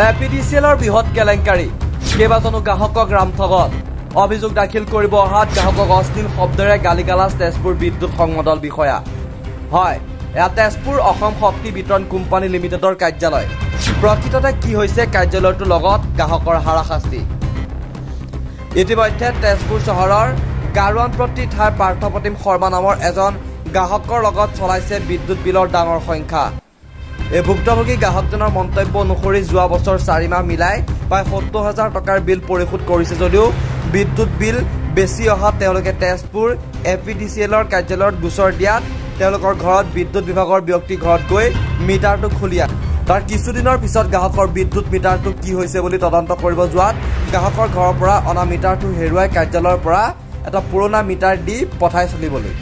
এপিডিচিএলৰ বৃহৎ কেলেংকাৰী কেইবাজনো গ্ৰাহকক ৰামঠগত অভিযোগ দাখিল কৰিব অহাত গ্ৰাহকক অশ্লীল শব্দৰে গালিগালাজ তেজপুৰ বিদ্যুৎ সংমণ্ডল বিষয়া হয় এয়া তেজপুৰ অসম শক্তি বিতৰণ কোম্পানী লিমিটেডৰ কাৰ্যালয় প্ৰকৃততে কি হৈছে কাৰ্যালয়টোৰ লগত গ্ৰাহকৰ হাৰাশাস্তি ইতিমধ্যে তেজপুৰ চহৰৰ গাৰুৱানপট্টি ঠাইৰ পাৰ্থপ্ৰতিম শৰ্মা নামৰ এজন গ্ৰাহকৰ লগত চলাইছে বিদ্যুৎ বিলৰ ডাঙৰ সংখ্যা এই ভুক্তভোগী গ্ৰাহকজনৰ মন্তব্য অনুসৰি যোৱা বছৰ 4 মাহ মিলাই প্ৰায় 70,000 টকাৰ বিল পৰিশোধ কৰিছে যদিও বিদ্যুৎ বিল বেছি অহা তেওঁলোকে তেজপুৰ এপিডিচিএলৰ কাৰ্যালয়ত গোচৰ দিয়াত তেওঁলোকৰ ঘৰত বিদ্যুৎ বিভাগৰ ব্যক্তি ঘৰত গৈ মিটাৰটো খুলিয়া তাৰ কিছুদিনৰ পিছত গ্ৰাহকৰ বিদ্যুৎ মিটাৰটো কি হৈছে বুলি তদন্ত কৰিব যোৱাত গ্ৰাহকৰ ঘৰৰ পৰা অনা মিটাৰটো হেৰুৱাই কাৰ্যালয়ৰ পৰা এটা পুৰণা মিটাৰ দি পঠাই চলিবলৈ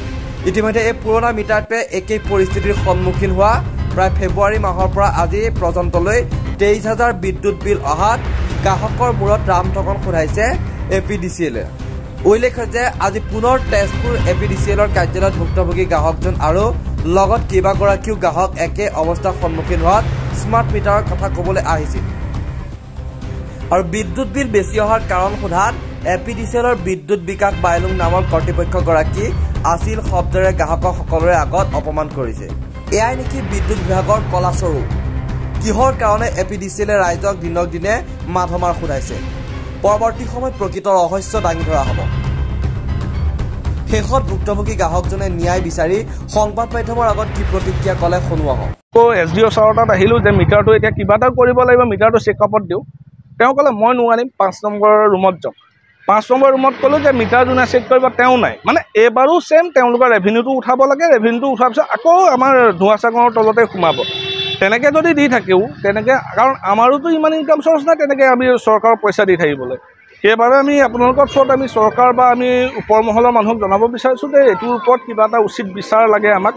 ইতিমধ্যে এই পুৰণা মিটাৰটোৱে একেই পৰিস্থিতিৰ সন্মুখীন হোৱা প্ৰায় ফেব্ৰুৱাৰী মাহৰ পৰা আজি পৰ্যন্তলৈ 23,000 বিদ্যুৎ বিল অহাত গ্ৰাহকৰ মূৰত ৰামঠগন খুধাইছে এপিডিচিএলে উল্লেখ্য যে আজি পুনৰ তেজপুৰ এপিডিচিএলৰ কাৰ্যালয়ত ভুক্তভোগী গ্ৰাহকজন আৰু লগত কেইবাগৰাকীও গ্ৰাহক একে অৱস্থাৰ সন্মুখীন হোৱাত স্মাৰ্ট মিটাৰৰ কথা ক'বলৈ আহিছিল আৰু বিদ্যুৎ বিল বেছি অহাৰ কাৰণ সোধাত এপিডিচিএলৰ বিদ্যুৎ বিকাশ বাইলুং নামৰ কৰ্তৃপক্ষগৰাকী আছিল শব্দৰে গ্ৰাহকক সকলোৰে আগত অপমান কৰিছে এয়াই নেকি বিদ্যুৎ বিভাগৰ কলাস্বৰূপ কিহৰ কাৰণে এপিডিচিএলে ৰাইজক দিনক দিনে মাধমাৰ খুধাইছে পৰৱৰ্তী সময়ত প্ৰকৃত ৰহস্য দাঙি ধৰা হ'ব শেষত ভুক্তভোগী গ্ৰাহকজনে ন্যায় বিচাৰি সংবাদ মাধ্যমৰ আগত কি প্ৰতিক্ৰিয়া ক'লে শুনোৱা হওক এছডিঅ ছাৰৰ তাত আহিলোঁ যে মিটাৰটো এতিয়া কিবা এটা কৰিব লাগিব মিটাৰটো চেকআপত দিওঁ তেওঁ ক'লে মই নোৱাৰিম 5 নম্বৰ ৰুমত যাওঁ 5 নম্বৰ ৰুমত ক'লোঁ যে মিটাৰ যোনে চেক কৰিব তেওঁ নাই মানে এইবাৰো ছেম তেওঁলোকৰ ৰেভিনিউটো উঠাব লাগে ৰেভিনিউটো উঠাৰ পিছত আকৌ আমাৰ ধোঁৱাচাঙৰ তলতে সোমাব তেনেকৈ যদি দি থাকেও তেনেকৈ কাৰণ আমাৰোতো ইমান ইনকাম চ'ৰ্চ নাই তেনেকৈ আমি চৰকাৰৰ পইচা দি থাকিবলৈ সেইবাবে আমি আপোনালোকৰ ওচৰত আমি চৰকাৰ বা আমি ওপৰ মহলৰ মানুহক জনাব বিচাৰিছোঁ যে এইটোৰ ওপৰত কিবা এটা উচিত বিচাৰ লাগে আমাক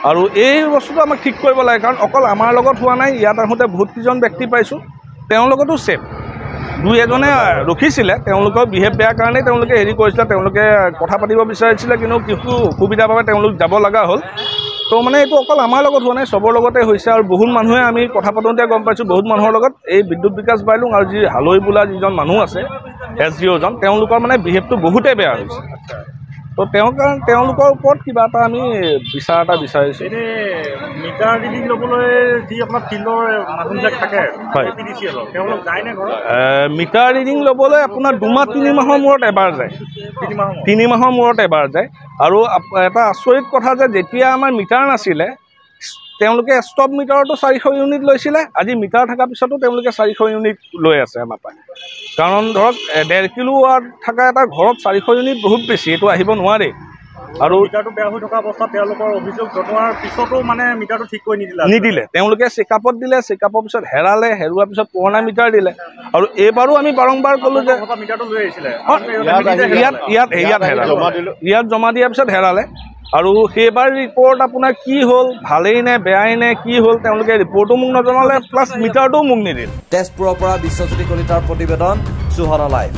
আৰু এই বস্তুটো আমাক ঠিক কৰিব লাগে কাৰণ অকল আমাৰ লগত হোৱা নাই ইয়াত আহোঁতে বহুতকেইজন ব্যক্তি পাইছোঁ তেওঁৰ লগতো ছেম দুই এজনে ৰখিছিলে তেওঁলোকৰ বিহেভ বেয়া কাৰণেই তেওঁলোকে হেৰি কৰিছিলে তেওঁলোকে কথা পাতিব বিচাৰিছিলে কিন্তু কিছু অসুবিধাৰ বাবে তেওঁলোক যাব লগা হ'ল তো মানে এইটো অকল আমাৰ লগত হোৱা নাই চবৰ লগতে হৈছে আৰু বহুত মানুহে আমি কথা পাতোঁতে গম পাইছোঁ বহুত মানুহৰ লগত এই বিদ্যুৎ বিকাশ বাইলুং আৰু যি হালৈ বোলা যিজন মানুহ আছে এছডিঅ'জন তেওঁলোকৰ মানে বিহেভটো বহুতেই বেয়া হৈছে তো তেওঁলোকৰ ওপৰত কিবা এটা আমি বিচাৰ এটা বিচাৰিছোঁ মিটাৰ ৰিডিং ল'বলৈ যি আপোনাৰ ফিল্ডৰ মানুহবিলাক থাকে হয় তেওঁলোক যায়নে ঘৰত মিটাৰ ৰিডিং ল'বলৈ আপোনাৰ 2 মাহ 3 মাহৰ মূৰত এবাৰ যায় 3 মাহৰ মূৰত এবাৰ যায় আৰু এটা আচৰিত কথা যে যেতিয়া আমাৰ মিটাৰ নাছিলে তেওঁলোকে ষ্টপ মিটাৰতো 400 ইউনিট লৈছিলে আজি মিটাৰ থকাৰ পিছতো তেওঁলোকে 400 ইউনিট লৈ আছে আমাৰ পৰা কাৰণ ধৰক 1.5 কিলো ৱাট থকা এটা ঘৰত 400 ইউনিট বহুত বেছি এইটো আহিব নোৱাৰে আৰু মিটাৰটো বেয়া হৈ থকা অৱস্থাত তেওঁলোকৰ অভিযোগ জনোৱাৰ পিছতো মানে মিটাৰটো ঠিক কৰি নিদিলে তেওঁলোকে চেকআপত দিলে চেকআপৰ পিছত হেৰুৱাৰ পিছত পুৰণা মিটাৰ দিলে আৰু এইবাৰো আমি বাৰম্বাৰ ক'লোঁ যে মিটাৰটো লৈ আহিছিলে ইয়াত জমা দিয়াৰ পিছত হেৰালে আৰু সেইবাৰ ৰিপৰ্ট আপোনাৰ কি হ'ল ভালেই নে বেয়াই নে কি হ'ল তেওঁলোকে ৰিপৰ্টো মোক নজনালে প্লাছ মিটাৰটোও মোক নিদিলে তেজপুৰৰ পৰা বিশ্বজ্যোতি কলিতাৰ প্ৰতিবেদন চুহনা লাইভ